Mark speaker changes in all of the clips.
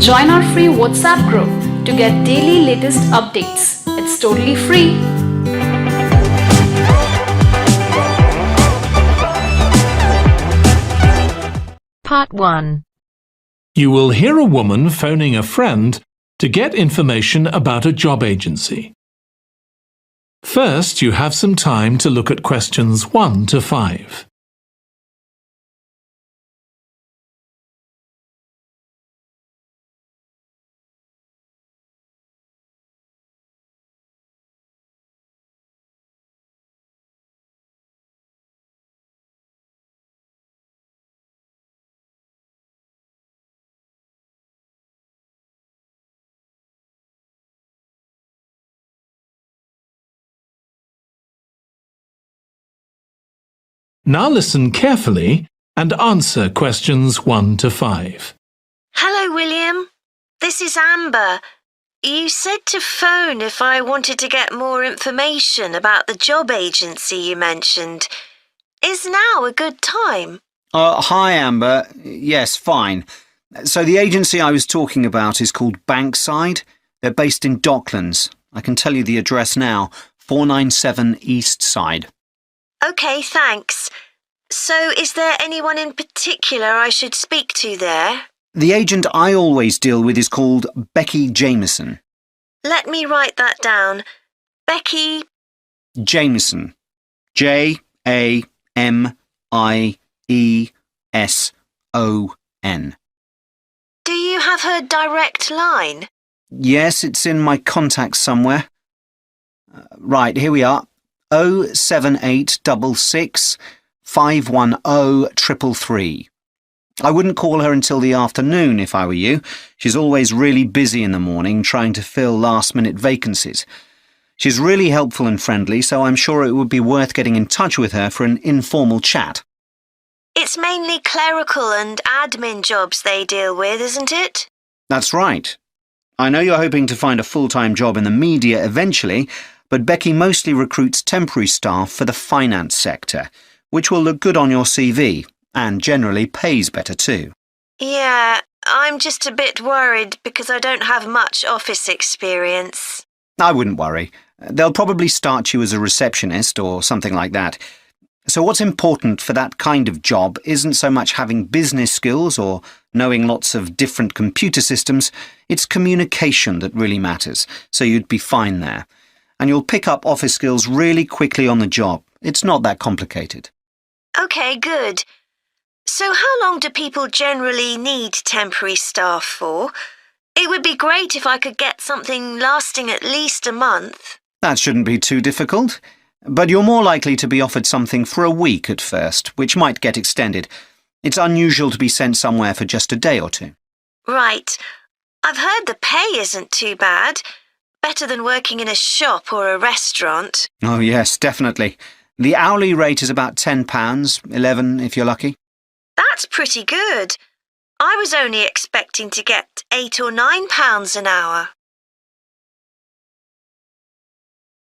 Speaker 1: Join our free WhatsApp group to get daily latest updates. It's totally free.
Speaker 2: Part 1.
Speaker 3: You will hear a woman phoning a friend to get information about a job agency. First, you have some time to look at questions 1 to 5. Now listen carefully and answer questions 1 to 5.
Speaker 4: Hello, William. This is Amber. You said to phone if I wanted to get more information about the job agency you mentioned. Is now a good time?
Speaker 5: Hi, Amber. Yes, fine. So the agency I was talking about is called Bankside. They're based in Docklands. I can tell you the address now, 497 East Side.
Speaker 4: OK, thanks. So is there anyone in particular I should speak to there?
Speaker 5: The agent I always deal with is called Becky Jameson.
Speaker 4: Let me write that down. Becky
Speaker 5: Jameson. Jameson.
Speaker 4: Do you have her direct line?
Speaker 5: Yes, it's in my contacts somewhere. Right, here we are. 07866 510 333. I wouldn't call her until the afternoon if I were you. She's always really busy in the morning trying to fill last-minute vacancies. She's really helpful and friendly, so I'm sure it would be worth getting in touch with her for an informal chat.
Speaker 4: It's mainly clerical and admin jobs they deal with, isn't it?
Speaker 5: That's right. I know you're hoping to find a full-time job in the media eventually, but Becky mostly recruits temporary staff for the finance sector, which will look good on your CV and generally pays better too.
Speaker 4: Yeah, I'm just a bit worried because I don't have much office experience.
Speaker 5: I wouldn't worry. They'll probably start you as a receptionist or something like that. So what's important for that kind of job isn't so much having business skills or knowing lots of different computer systems, it's communication that really matters, so you'd be fine there. And you'll pick up office skills really quickly on the job. It's not that complicated.
Speaker 4: OK, good. So how long do people generally need temporary staff for? It would be great if I could get something lasting at least a month.
Speaker 5: That shouldn't be too difficult. But you're more likely to be offered something for a week at first, which might get extended. It's unusual to be sent somewhere for just a day or two.
Speaker 4: Right. I've heard the pay isn't too bad. Better than working in a shop or a restaurant.
Speaker 5: Oh yes, definitely. The hourly rate is about £10, $11 if you're lucky.
Speaker 4: That's pretty good. I was only expecting to get £8 or £9 an hour.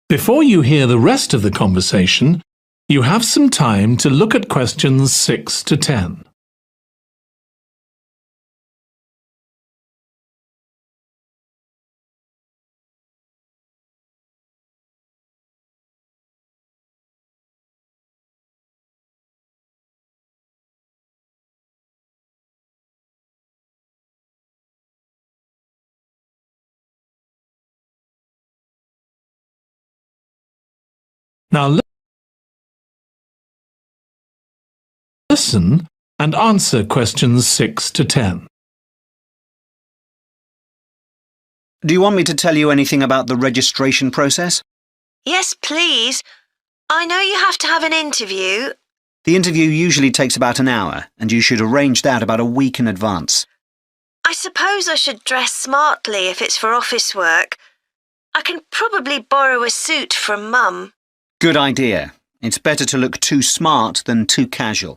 Speaker 3: Before you hear the rest of the conversation, you have some time to look at questions 6 to 10. Now listen and answer questions 6 to 10.
Speaker 5: Do you want me to tell you anything about the registration process?
Speaker 4: Yes, please. I know you have to have an interview.
Speaker 5: The interview usually takes about an hour, and you should arrange that about a week in advance.
Speaker 4: I suppose I should dress smartly if it's for office work. I can probably borrow a suit from Mum.
Speaker 5: Good idea. It's better to look too smart than too casual.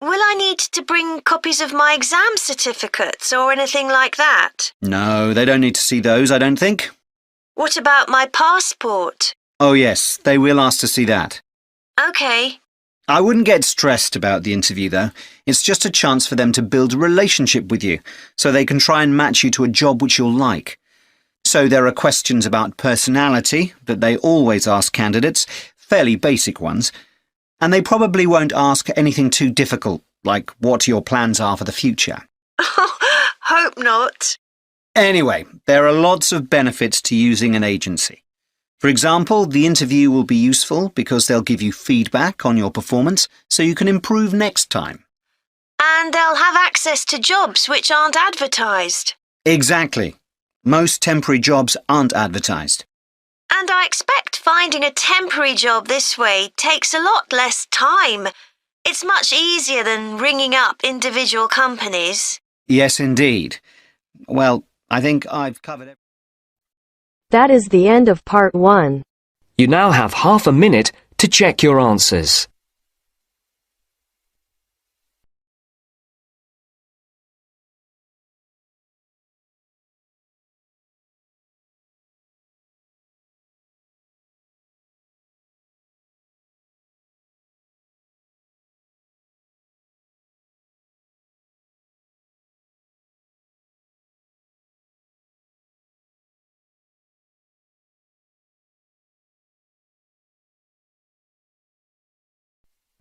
Speaker 4: Will I need to bring copies of my exam certificates or anything like that?
Speaker 5: No, they don't need to see those, I don't think.
Speaker 4: What about my passport?
Speaker 5: Oh yes, they will ask to see that.
Speaker 4: OK.
Speaker 5: I wouldn't get stressed about the interview, though. It's just a chance for them to build a relationship with you, so they can try and match you to a job which you'll like. So there are questions about personality that they always ask candidates, fairly basic ones, and they probably won't ask anything too difficult, like what your plans are for the future.
Speaker 4: Hope not.
Speaker 5: Anyway, there are lots of benefits to using an agency. For example, the interview will be useful because they'll give you feedback on your performance so you can improve next time.
Speaker 4: And they'll have access to jobs which aren't advertised.
Speaker 5: Exactly. Most temporary jobs aren't advertised.
Speaker 4: And I expect finding a temporary job this way takes a lot less time. It's much easier than ringing up individual companies.
Speaker 5: Yes, indeed. Well, I think I've covered it.
Speaker 2: That is the end of part 1.
Speaker 6: You now have half a minute to check your answers.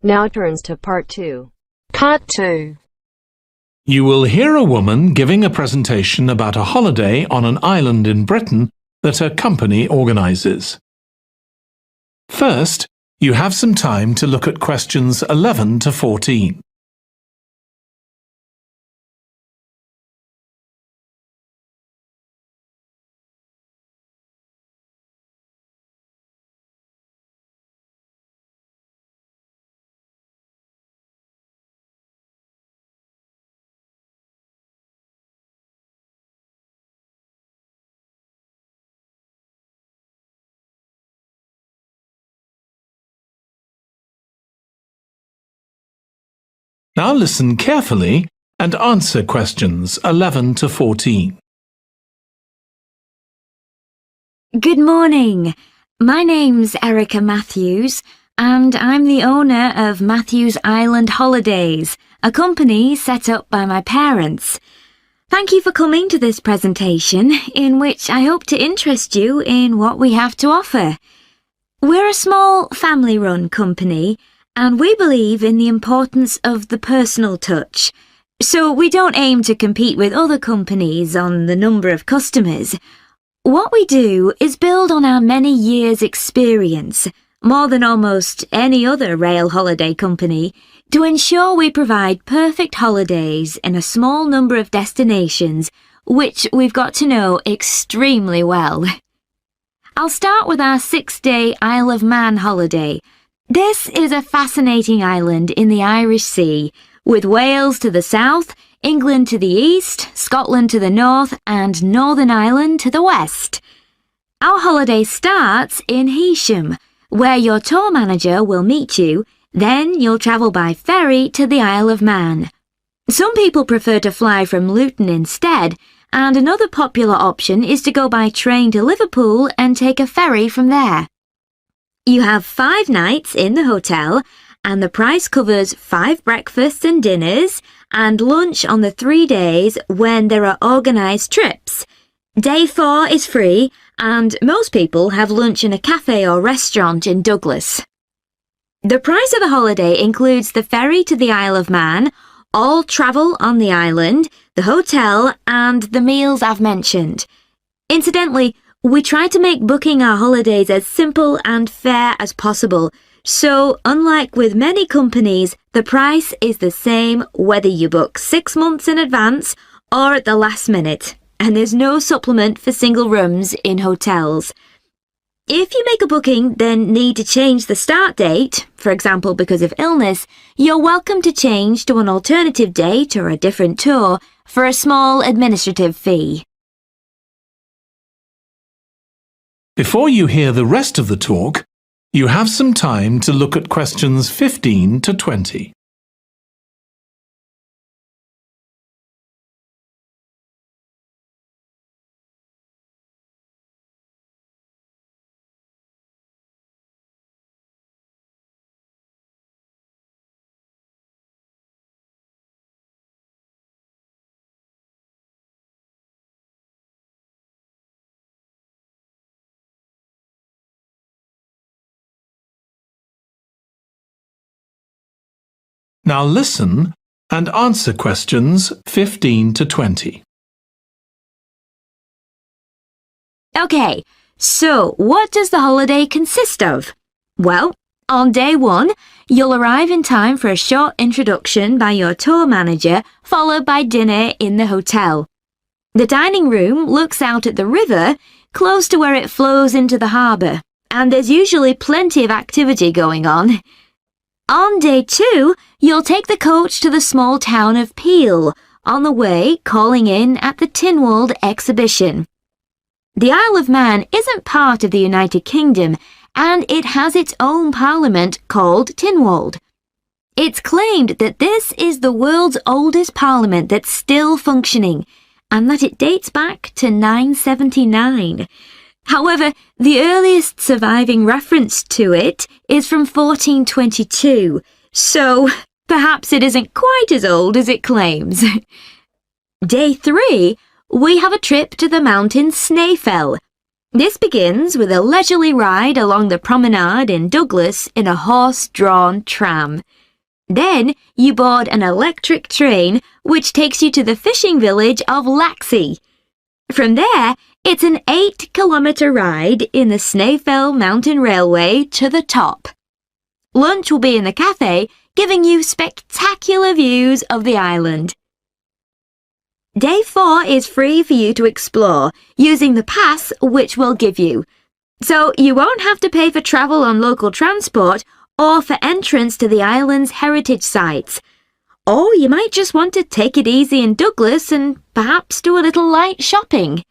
Speaker 2: Now turns to part 2. Part 2.
Speaker 3: You will hear a woman giving a presentation about a holiday on an island in Britain that her company organises. First, you have some time to look at questions 11 to 14. Now listen carefully and answer questions 11 to 14.
Speaker 7: Good morning. My name's Erica Matthews, and I'm the owner of Matthews Island Holidays, a company set up by my parents. Thank you for coming to this presentation, in which I hope to interest you in what we have to offer. We're a small family-run company, and we believe in the importance of the personal touch. So we don't aim to compete with other companies on the number of customers. What we do is build on our many years' experience, more than almost any other rail holiday company, to ensure we provide perfect holidays in a small number of destinations, which we've got to know extremely well. I'll start with our 6-day Isle of Man holiday. This is a fascinating island in the Irish Sea, with Wales to the south, England to the east, Scotland to the north, and Northern Ireland to the west. Our holiday starts in Heysham, where your tour manager will meet you. Then you'll travel by ferry to the Isle of Man. Some people prefer to fly from Luton instead, and another popular option is to go by train to Liverpool and take a ferry from there. You have 5 nights in the hotel, and the price covers 5 breakfasts and dinners, and lunch on the 3 days when there are organised trips. Day 4 is free, and most people have lunch in a cafe or restaurant in Douglas. The price of the holiday includes the ferry to the Isle of Man, all travel on the island, the hotel, and the meals I've mentioned. Incidentally, we try to make booking our holidays as simple and fair as possible, so unlike with many companies, the price is the same whether you book 6 months in advance or at the last minute, and there's no supplement for single rooms in hotels. If you make a booking, then need to change the start date, for example because of illness, you're welcome to change to an alternative date or a different tour for a small administrative fee.
Speaker 3: Before you hear the rest of the talk, you have some time to look at questions 15 to 20. Now listen and answer questions 15 to 20.
Speaker 7: Okay, so what does the holiday consist of? Well, on day 1, you'll arrive in time for a short introduction by your tour manager, followed by dinner in the hotel. The dining room looks out at the river, close to where it flows into the harbour, and there's usually plenty of activity going on. On day 2, you'll take the coach to the small town of Peel, on the way calling in at the Tynwald exhibition. The Isle of Man isn't part of the United Kingdom, and it has its own parliament called Tynwald. It's claimed that this is the world's oldest parliament that's still functioning, and that it dates back to 979. However, the earliest surviving reference to it is from 1422, so perhaps it isn't quite as old as it claims. Day 3, we have a trip to the mountain Snaefell. This begins with a leisurely ride along the promenade in Douglas in a horse-drawn tram. Then you board an electric train which takes you to the fishing village of Laxey. From there, it's an 8-kilometre ride in the Snaefell Mountain Railway to the top. Lunch will be in the cafe, giving you spectacular views of the island. Day 4 is free for you to explore, using the pass which we'll give you. So you won't have to pay for travel on local transport or for entrance to the island's heritage sites. Or you might just want to take it easy in Douglas and perhaps do a little light shopping.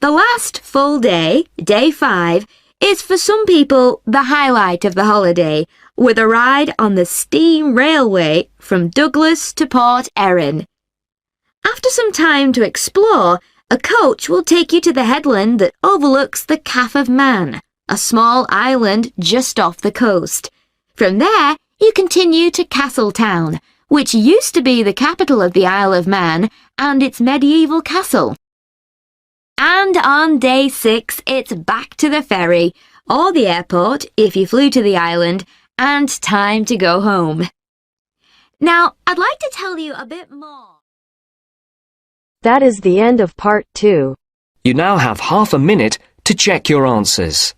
Speaker 7: The last full day, day 5, is for some people the highlight of the holiday, with a ride on the steam railway from Douglas to Port Erin. After some time to explore, a coach will take you to the headland that overlooks the Calf of Man, a small island just off the coast. From there, you continue to Castletown, which used to be the capital of the Isle of Man and its medieval castle. And on day 6, it's back to the ferry, or the airport if you flew to the island, and time to go home. Now, I'd like to tell you a bit more.
Speaker 2: That is the end of part 2.
Speaker 6: You now have half a minute to check your answers.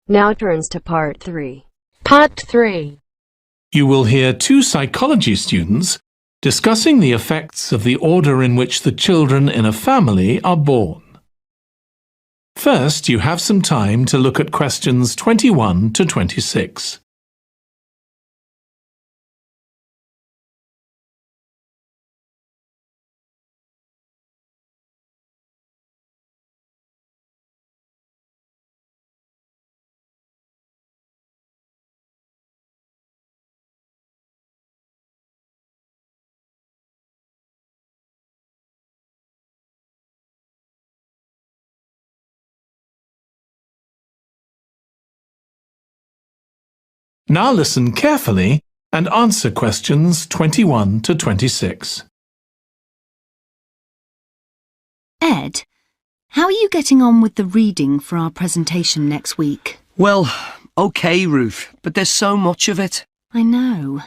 Speaker 2: Now turns to part 3. Part 3.
Speaker 3: You will hear 2 psychology students discussing the effects of the order in which the children in a family are born. First, you have some time to look at questions 21 to 26. Now listen carefully and answer questions 21 to 26.
Speaker 8: Ed, how are you getting on with the reading for our presentation next week?
Speaker 9: Well, okay, Ruth, but there's so much of it.
Speaker 8: I know.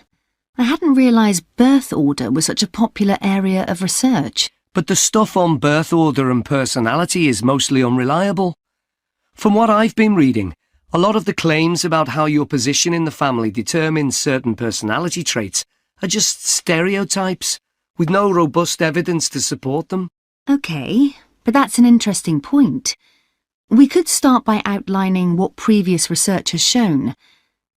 Speaker 8: I hadn't realised birth order was such a popular area of research.
Speaker 9: But the stuff on birth order and personality is mostly unreliable. From what I've been reading, a lot of the claims about how your position in the family determines certain personality traits are just stereotypes, with no robust evidence to support them.
Speaker 8: OK, but that's an interesting point. We could start by outlining what previous research has shown.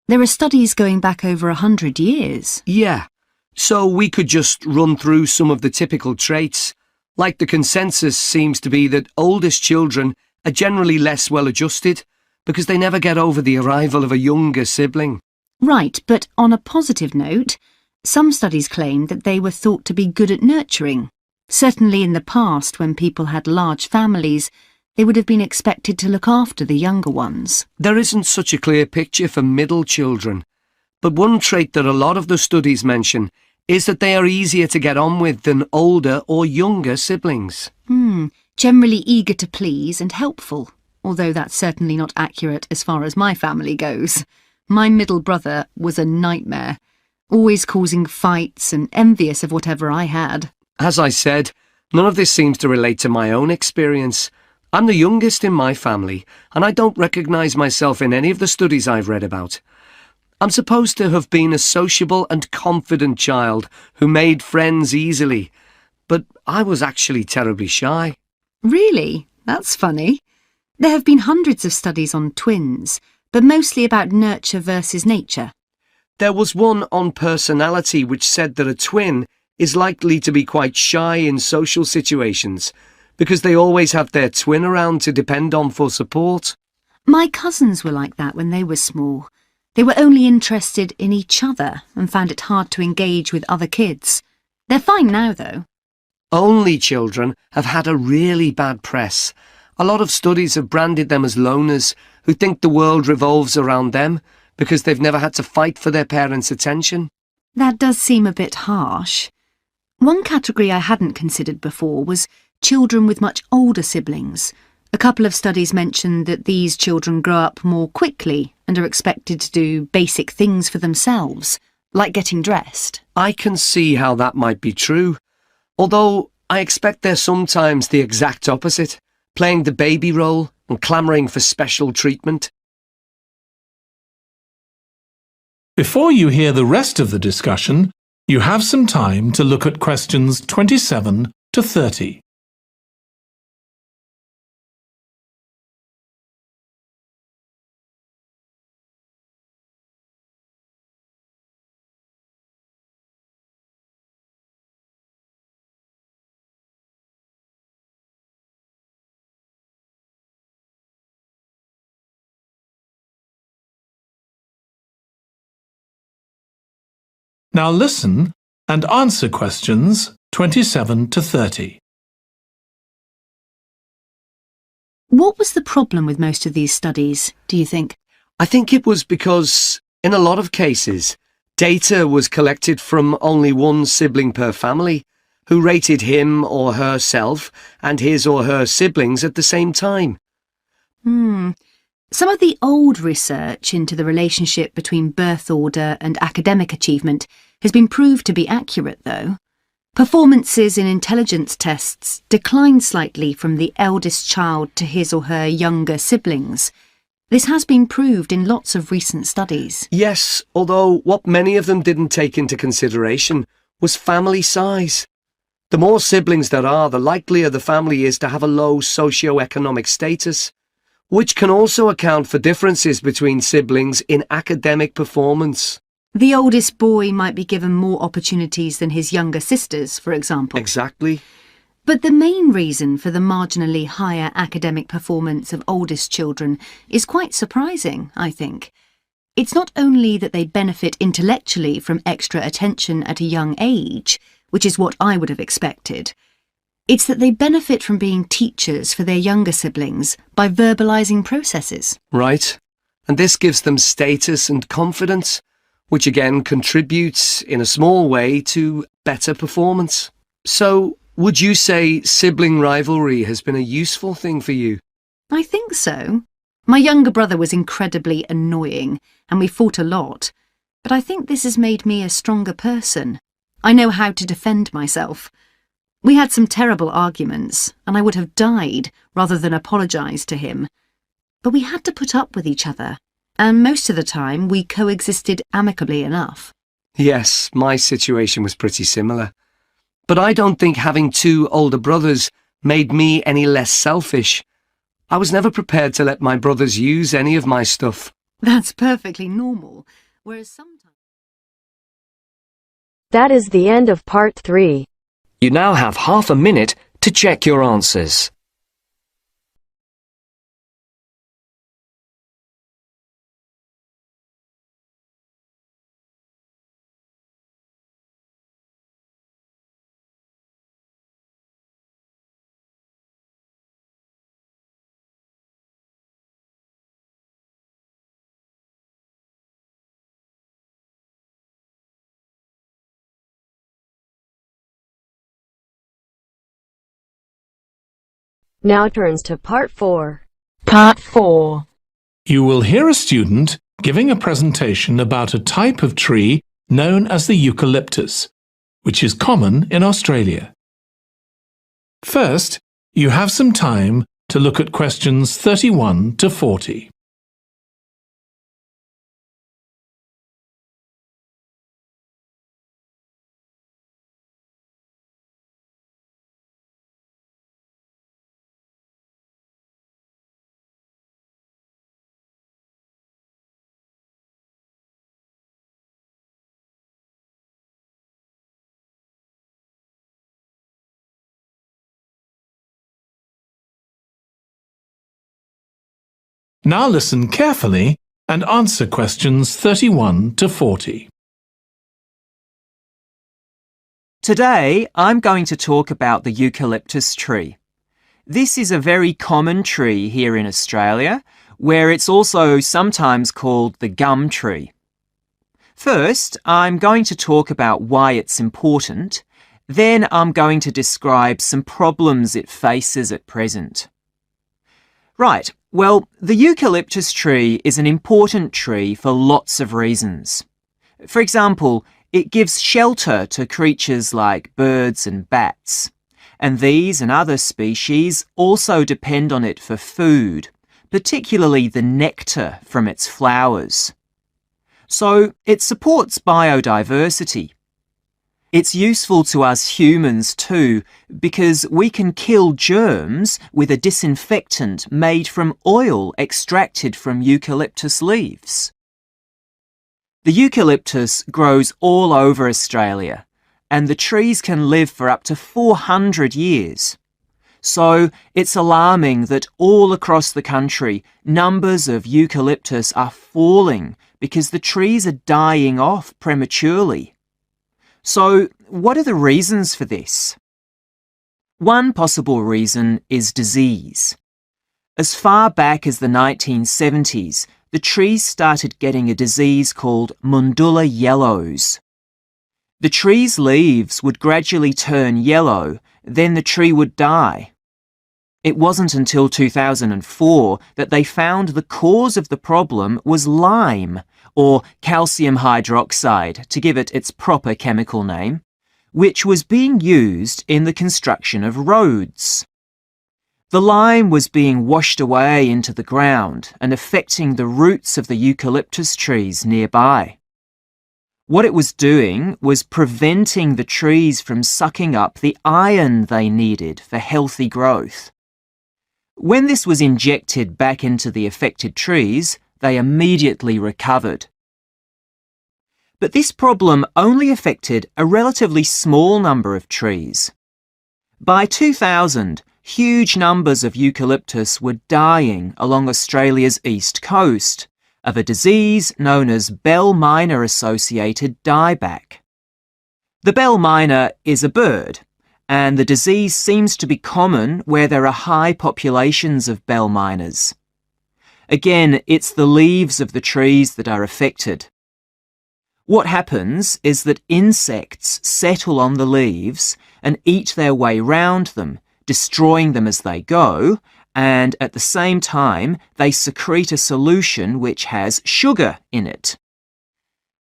Speaker 8: There are studies going back over 100 years.
Speaker 9: Yeah, so we could just run through some of the typical traits. Like the consensus seems to be that oldest children are generally less well-adjusted, because they never get over the arrival of a younger sibling.
Speaker 8: Right, but on a positive note, Some studies claim that they were thought to be good at nurturing. Certainly in the past, when people had large families, they would have been expected to look after the younger ones.
Speaker 9: There isn't such a clear picture for middle children, but one trait that a lot of the studies mention is that they are easier to get on with than older or younger siblings.
Speaker 8: Generally eager to please and helpful, although that's certainly not accurate as far as my family goes. My middle brother was a nightmare, always causing fights and envious of whatever I had.
Speaker 9: As I said, none of this seems to relate to my own experience. I'm the youngest in my family, and I don't recognise myself in any of the studies I've read about. I'm supposed to have been a sociable and confident child who made friends easily, but I was actually terribly shy.
Speaker 8: Really? That's funny. There have been hundreds of studies on twins, but mostly about nurture versus nature.
Speaker 9: There was one on personality which said that a twin is likely to be quite shy in social situations because they always have their twin around to depend on for support.
Speaker 8: My cousins were like that when they were small. They were only interested in each other and found it hard to engage with other kids. They're fine now, though.
Speaker 9: Only children have had a really bad press. A lot of studies have branded them as loners who think the world revolves around them because they've never had to fight for their parents' attention.
Speaker 8: That does seem a bit harsh. One category I hadn't considered before was children with much older siblings. A couple of studies mentioned that these children grow up more quickly and are expected to do basic things for themselves, like getting dressed.
Speaker 9: I can see how that might be true, although I expect they're sometimes the exact opposite, playing the baby role and clamouring for special treatment.
Speaker 3: Before you hear the rest of the discussion, you have some time to look at questions 27 to 30. Now listen and answer questions 27 to 30.
Speaker 8: What was the problem with most of these studies, do you think?
Speaker 9: I think it was because, in a lot of cases, data was collected from only one sibling per family, who rated him or herself and his or her siblings at the same time.
Speaker 8: Some of the old research into the relationship between birth order and academic achievement has been proved to be accurate, though. Performances in intelligence tests declined slightly from the eldest child to his or her younger siblings. This has been proved in lots of recent studies.
Speaker 9: Yes, although what many of them didn't take into consideration was family size. The more siblings there are, the likelier the family is to have a low socio-economic status, which can also account for differences between siblings in academic performance.
Speaker 8: The oldest boy might be given more opportunities than his younger sisters, for example.
Speaker 9: Exactly.
Speaker 8: But the main reason for the marginally higher academic performance of oldest children is quite surprising, I think. It's not only that they benefit intellectually from extra attention at a young age, which is what I would have expected. It's that they benefit from being teachers for their younger siblings by verbalising processes.
Speaker 9: Right. And this gives them status and confidence, which again contributes in a small way to better performance. So, would you say sibling rivalry has been a useful thing for you?
Speaker 8: I think so. My younger brother was incredibly annoying, and we fought a lot. But I think this has made me a stronger person. I know how to defend myself. We had some terrible arguments, and I would have died rather than apologise to him. But we had to put up with each other, and most of the time we coexisted amicably enough.
Speaker 9: Yes, my situation was pretty similar. But I don't think having two older brothers made me any less selfish. I was never prepared to let my brothers use any of my stuff.
Speaker 8: That's perfectly normal, whereas sometimes...
Speaker 2: That is the end of part 3.
Speaker 6: You now have half a minute to check your answers.
Speaker 2: Now turns to Part 4.
Speaker 10: Part 4.
Speaker 3: You will hear a student giving a presentation about a type of tree known as the eucalyptus, which is common in Australia. First, you have some time to look at questions 31 to 40. Now listen carefully and answer questions 31 to 40.
Speaker 11: Today, I'm going to talk about the eucalyptus tree. This is a very common tree here in Australia, where it's also sometimes called the gum tree. First, I'm going to talk about why it's important. Then I'm going to describe some problems it faces at present. Right, well, the eucalyptus tree is an important tree for lots of reasons. For example, it gives shelter to creatures like birds and bats, and these and other species also depend on it for food, particularly the nectar from its flowers. So it supports biodiversity. It's useful to us humans too, because we can kill germs with a disinfectant made from oil extracted from eucalyptus leaves. The eucalyptus grows all over Australia, and the trees can live for up to 400 years. So it's alarming that all across the country, numbers of eucalyptus are falling because the trees are dying off prematurely. So, what are the reasons for this? One possible reason is disease. As far back as the 1970s, the trees started getting a disease called Mundula yellows. The tree's leaves would gradually turn yellow, then the tree would die. It wasn't until 2004 that they found the cause of the problem was lime, or calcium hydroxide, to give it its proper chemical name, which was being used in the construction of roads. The lime was being washed away into the ground and affecting the roots of the eucalyptus trees nearby. What it was doing was preventing the trees from sucking up the iron they needed for healthy growth. When this was injected back into the affected trees, they immediately recovered. But this problem only affected a relatively small number of trees. By 2000, huge numbers of eucalyptus were dying along Australia's east coast of a disease known as bell miner-associated dieback. The bell miner is a bird, and the disease seems to be common where there are high populations of bell miners. Again, it's the leaves of the trees that are affected. What happens is that insects settle on the leaves and eat their way round them, destroying them as they go, and at the same time they secrete a solution which has sugar in it.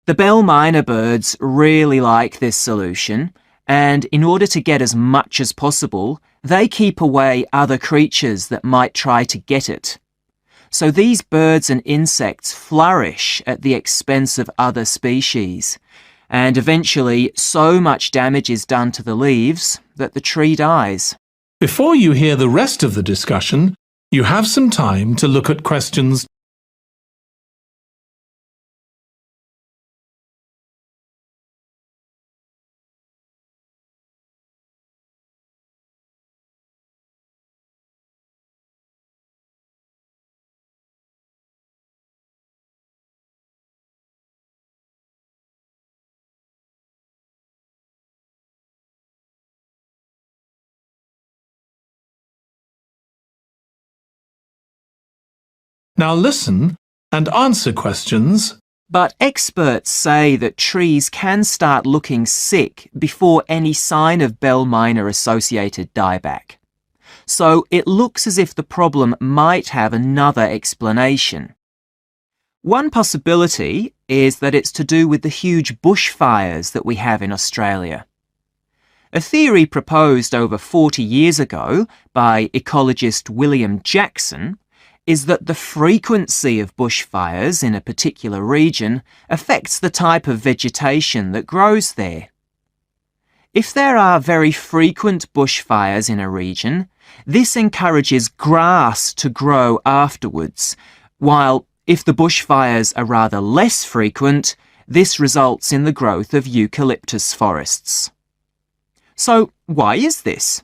Speaker 11: The bell miner birds really like this solution, and in order to get as much as possible, they keep away other creatures that might try to get it. So these birds and insects flourish at the expense of other species, and eventually so much damage is done to the leaves that the tree dies.
Speaker 3: Before you hear the rest of the discussion, you have some time to look at questions Now listen and answer questions.
Speaker 11: But experts say that trees can start looking sick before any sign of bell miner-associated dieback. so it looks as if the problem might have another explanation. One possibility is that it's to do with the huge bushfires that we have in Australia. A theory proposed over 40 years ago by ecologist William Jackson is that the frequency of bushfires in a particular region affects the type of vegetation that grows there. If there are very frequent bushfires in a region, this encourages grass to grow afterwards, while if the bushfires are rather less frequent, this results in the growth of eucalyptus forests. So, why is this?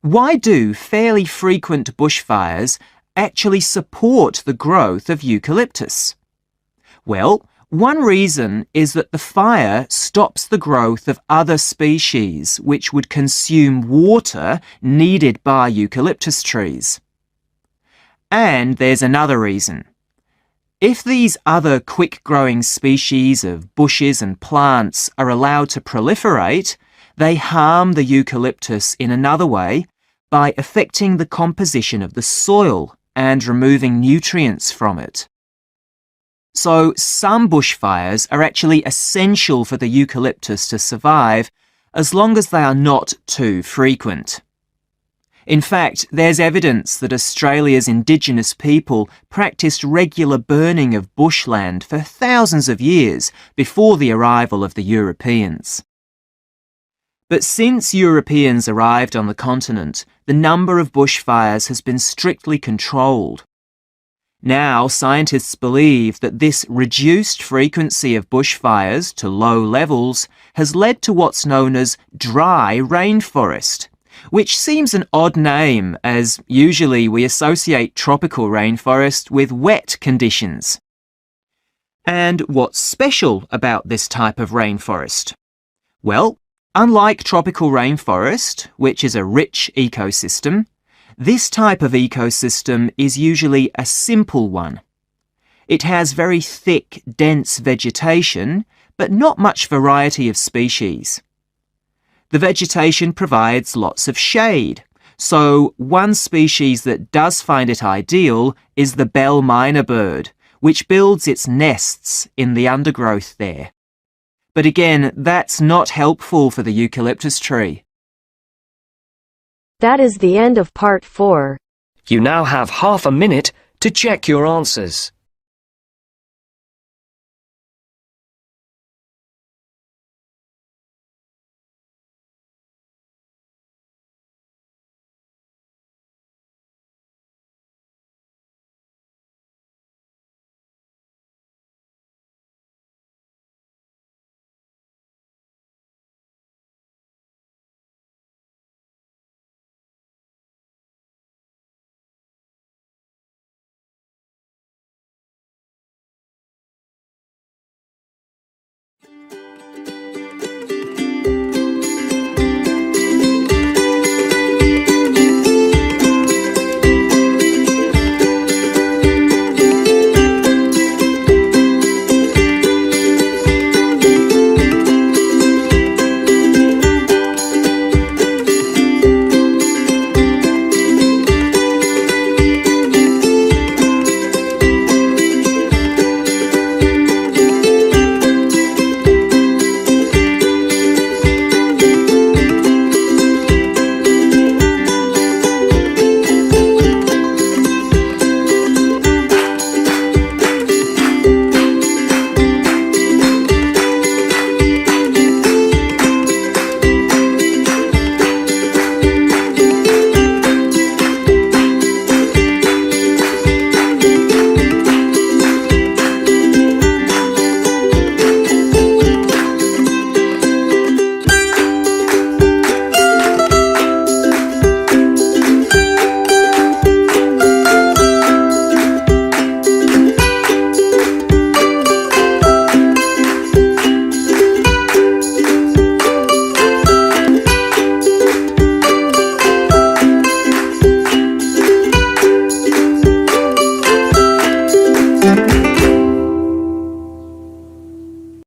Speaker 11: Why do fairly frequent bushfires actually support the growth of eucalyptus? Well, one reason is that the fire stops the growth of other species which would consume water needed by eucalyptus trees. And there's another reason. If these other quick-growing species of bushes and plants are allowed to proliferate, they harm the eucalyptus in another way by affecting the composition of the soil and removing nutrients from it. So some bushfires are actually essential for the eucalyptus to survive as long as they are not too frequent. In fact, there's evidence that Australia's Indigenous people practiced regular burning of bushland for thousands of years before the arrival of the Europeans. But since Europeans arrived on the continent, the number of bushfires has been strictly controlled. Now, scientists believe that this reduced frequency of bushfires to low levels has led to what's known as dry rainforest, which seems an odd name as usually we associate tropical rainforest with wet conditions. And what's special about this type of rainforest? Well, unlike tropical rainforest, which is a rich ecosystem, this type of ecosystem is usually a simple one. It has very thick, dense vegetation, but not much variety of species. The vegetation provides lots of shade, so one species that does find it ideal is the bell myna bird, which builds its nests in the undergrowth there. But again, that's not helpful for the eucalyptus tree.
Speaker 2: That is the end of part 4.
Speaker 6: You now have half a minute to check your answers.